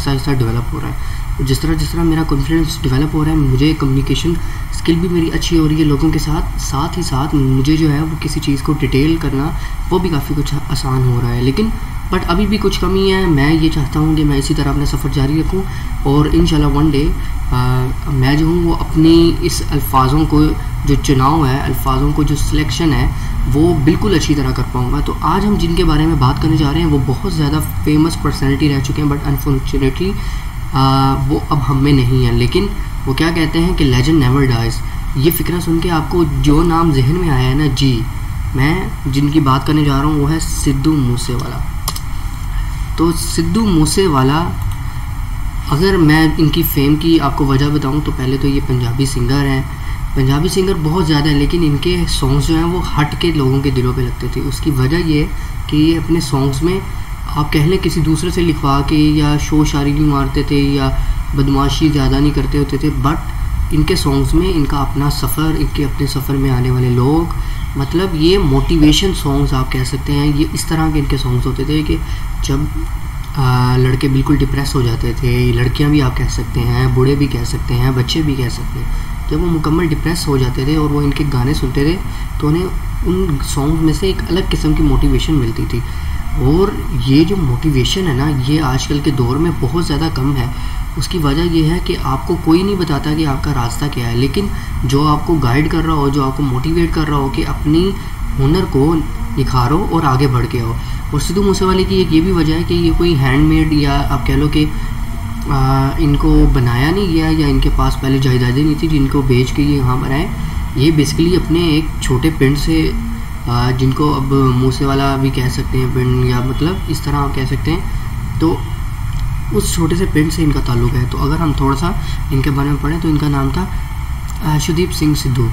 आहिस्ता डेवलप हो रहा है। जिस तरह मेरा कॉन्फिडेंस डेवलप हो रहा है, मुझे कम्युनिकेशन स्किल भी मेरी अच्छी हो रही है लोगों के साथ ही साथ मुझे जो है वो किसी चीज़ को डिटेल करना वो भी काफ़ी कुछ आसान हो रहा है। लेकिन बट अभी भी कुछ कमी है। मैं ये चाहता हूँ कि मैं इसी तरह अपना सफ़र जारी रखूँ और इंशाल्लाह वन डे मैं जो हूँ वो अपनी इस अल्फाजों को जो चुनाव है, अल्फाजों को जो सिलेक्शन है वो बिल्कुल अच्छी तरह कर पाऊँगा। तो आज हम जिनके बारे में बात करने जा रहे हैं वो बहुत ज़्यादा फेमस पर्सनैलिटी रह चुके हैं, बट अनफॉर्चुनेटली वो अब हम में नहीं है। लेकिन वो क्या कहते हैं कि लेजेंड नेवर डाइज। ये फ़िक्रा सुन के आपको जो नाम जहन में आया है ना जी, मैं जिनकी बात करने जा रहा हूँ वो है सिद्धू मूसेवाला। तो सिद्धू मूसेवाला, अगर मैं इनकी फ़ेम की आपको वजह बताऊं तो पहले तो ये पंजाबी सिंगर हैं। पंजाबी सिंगर बहुत ज़्यादा है, लेकिन इनके सॉन्ग्स जो हैं वो हट के लोगों के दिलों पे लगते थे। उसकी वजह ये है कि ये अपने सॉन्ग्स में आप कह लें किसी दूसरे से लिखवा के या शो शायरी नहीं मारते थे या बदमाशी ज़्यादा नहीं करते होते थे, बट इनके सॉन्ग्स में इनका अपना सफ़र, इनके अपने सफ़र में आने वाले लोग, मतलब ये मोटिवेशन सॉन्ग्स आप कह सकते हैं। ये इस तरह के इनके सॉन्ग्स होते थे कि जब लड़के बिल्कुल डिप्रेस हो जाते थे, लड़कियां भी आप कह सकते हैं, बूढ़े भी कह सकते हैं, बच्चे भी कह सकते हैं, जब वो मुकम्मल डिप्रेस हो जाते थे और वो इनके गाने सुनते थे तो उन्हें उन सॉन्ग में से एक अलग किस्म की मोटिवेशन मिलती थी। और ये जो मोटिवेशन है ना, ये आजकल के दौर में बहुत ज़्यादा कम है। उसकी वजह ये है कि आपको कोई नहीं बताता कि आपका रास्ता क्या है, लेकिन जो आपको गाइड कर रहा हो, जो आपको मोटिवेट कर रहा हो कि अपनी हुनर को निखारो और आगे बढ़ के आओ। और सिद्धू मूसेवाले की एक ये भी वजह है कि ये कोई हैंडमेड या आप कह लो कि इनको बनाया नहीं गया या इनके पास पहले जायदादें नहीं थी जिनको बेच के ये यहाँ बनाए। ये बेसिकली अपने एक छोटे पिंड से, जिनको अब मूसेवाला भी कह सकते हैं पिंड, या मतलब इस तरह आप कह सकते हैं, तो उस छोटे से पिंड से इनका ताल्लुक़ है। तो अगर हम थोड़ा सा इनके बारे में पढ़ें तो इनका नाम था शुभदीप सिंह सिद्धू।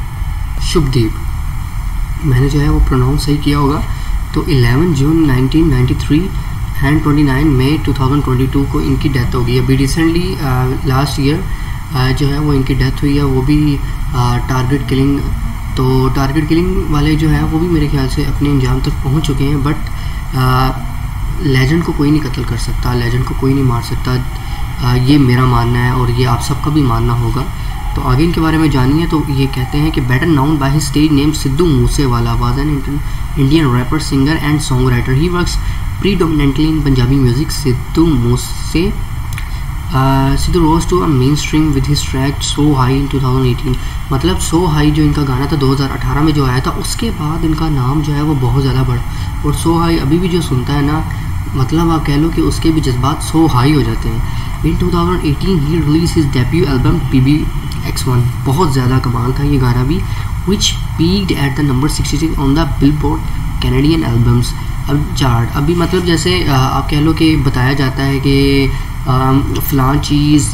शुभदीप, मैंने जो है वो प्रोनाउंस सही किया होगा। तो 11 जून 1993 एंड 29 मई 2022 को इनकी डेथ हो गई। अभी रिसेंटली लास्ट ईयर जो है वो इनकी डेथ हुई है, वो भी टारगेट किलिंग। तो टारगेट किलिंग वाले जो है वो भी मेरे ख्याल से अपने अंजाम तक पहुंच चुके हैं, बट लेजेंड को कोई नहीं कत्ल कर सकता, लेजेंड को कोई नहीं मार सकता। ये मेरा मानना है और ये आप सबका भी मानना होगा। तो आगे इनके बारे में जानिए। तो ये कहते हैं कि better known by his stage name Sidhu Moosewala was an Indian rapper, singer and songwriter. He works predominantly in Punjabi music. Sidhu rose to a mainstream with his track so high in 2018। मतलब सो high जो इनका गाना था 2018 में जो आया था, उसके बाद इनका नाम जो है वो बहुत ज़्यादा बढ़ा। और सो हाई अभी भी जो सुनता है ना, मतलब आप कह लो कि उसके भी जज्बात सो हाई हो जाते हैं। इन 2018 ही release his debut album PBX1। बहुत ज़्यादा कमाल था ये गाना भी, which peaked at the number 66 on the Billboard Canadian albums अब चार्ट। अभी मतलब जैसे आप कह लो कि बताया जाता है कि फ़लाँ चीज़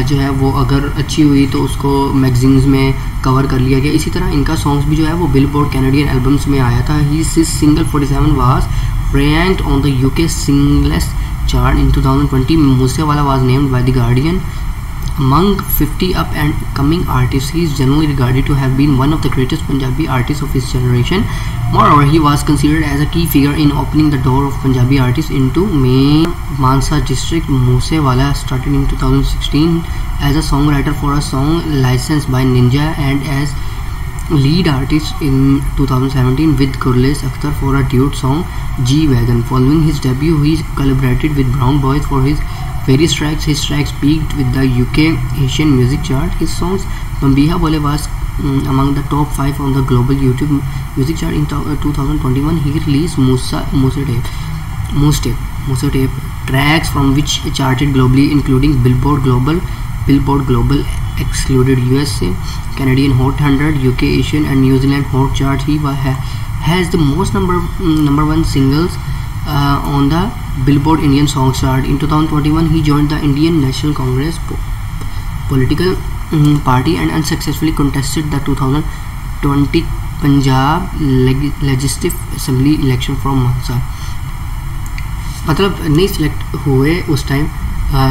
जो है वो अगर अच्छी हुई तो उसको मैगजीन्स में कवर कर लिया गया। इसी तरह इनका सॉन्ग्स भी जो है वो बिलबोर्ड कैनेडियन एल्बम्स में आया था। He single 47 was ranked on the UK singles chart in 2020। Moosewala was named by the Guardian among 50 up and coming artists. He is generally regarded to have been one of the greatest Punjabi artists of his generation. Moreover, he was considered as a key figure in opening the door of Punjabi artists into main Mansa district. Moosewala started in 2016 as a songwriter for a song licensed by Ninja and as lead artist in 2017 with Gurles Akhtar for a duet song G-Wagon. Following his debut, he collaborated with Brown Boys for his various tracks. His tracks peaked with the UK Asian music chart. His songs Bambiha Bole was among the top 5 on the global YouTube music chart in 2021. He released Moose Tape tracks from which charted globally, including Billboard Global excluded USA, Canadian Hot 100, UK Asian and New Zealand Hot chart. He has the most number one singles on the Billboard Indian Song Chart. In 2021, he joined the Indian National Congress political party and unsuccessfully contested the 2020 Punjab Legislative Assembly election from Mansa. मतलब नहीं select हुए उस time,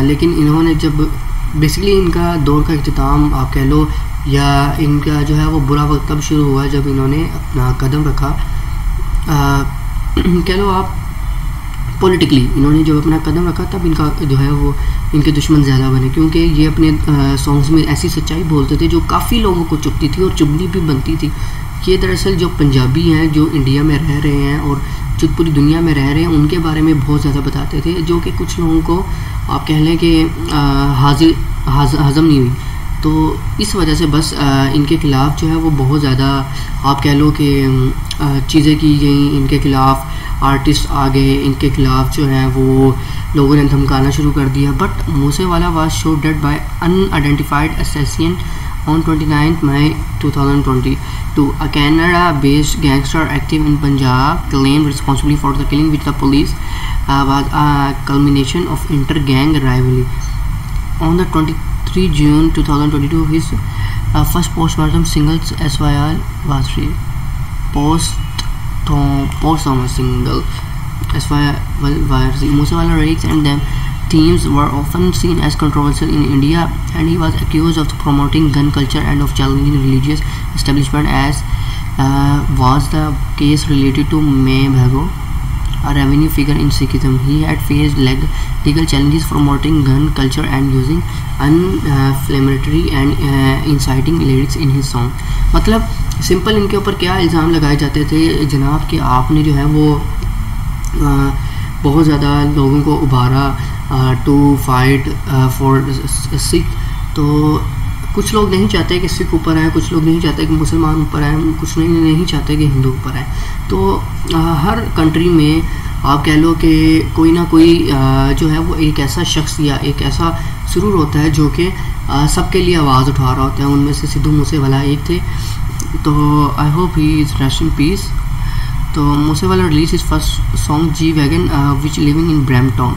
लेकिन इन्होंने जब basically इनका दौर का इख्तिताम आप कह लो, या इनका जो है वो बुरा वक्त तब शुरू हुआ जब इन्होंने अपना कदम रखा, कह लो आप पॉलिटिकली इन्होंने जब अपना कदम रखा तब इनका जो है वो इनके दुश्मन ज़्यादा बने, क्योंकि ये अपने सॉन्ग्स में ऐसी सच्चाई बोलते थे जो काफ़ी लोगों को चुभती थी और चुभनी भी बनती थी। ये दरअसल जो पंजाबी हैं जो इंडिया में रह रहे हैं और जो पूरी दुनिया में रह रहे हैं उनके बारे में बहुत ज़्यादा बताते थे, जो कि कुछ लोगों को आप कह लें कि हज़म नहीं हुई। तो इस वजह से बस इनके ख़िलाफ़ जो है वो बहुत ज़्यादा आप कह लो कि चीज़ें की गई, इनके ख़िलाफ़ आर्टिस्ट आ गए, इनके ख़िलाफ़ जो है वो लोगों ने धमकाना शुरू कर दिया। But Moosewala was shot dead by unidentified assassin on 29th May 2022. A Canada-based gangster active in Punjab claimed responsibility for the killing, which the police was a culmination of inter-gang rivalry. On the 23 June 2022, his first post-mortem single SYL was released. Post-mortem single SYL was Musawala lyrics and them themes were often seen as controversial in India, and he was accused of promoting gun culture and of challenging religious establishment, as was the case related to May Bhago, a revenue figure in Sikhism. He had faced legal challenges promoting gun culture and using inflammatory and inciting lyrics in his song. मतलब simple इनके ऊपर क्या इल्ज़ाम लगाए जाते थे जनाब कि आपने जो है वो बहुत ज़्यादा लोगों को उभारा टू फाइट फॉर सिख। तो कुछ लोग नहीं चाहते कि सिख ऊपर आए, कुछ लोग नहीं चाहते कि मुसलमान ऊपर आए, कुछ नहीं चाहते कि हिंदू ऊपर आए। तो हर कंट्री में आप कह लो कि कोई ना कोई जो है वो एक ऐसा शख्स या एक ऐसा सुरूर होता है जो कि सबके लिए आवाज़ उठा रहा होता है। उनमें से सिद्धू मूसेवाला एक थे। तो I hope he is rest in peace. तो Moosewala release is first song G wagon which living in Brampton.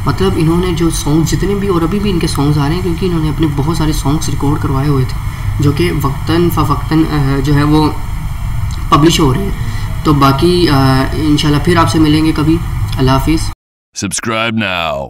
मतलब इन्होंने जो सॉन्ग जितने भी और अभी भी इनके सॉन्ग्स आ रहे हैं, क्योंकि इन्होंने अपने बहुत सारे सॉन्ग्स रिकॉर्ड करवाए हुए थे जो कि वक्तन फ़वक्तन जो है वो पब्लिश हो रहे हैं। तो बाकी इंशाल्लाह फिर आपसे मिलेंगे कभी। अल्लाह हाफिज़। Subscribe now.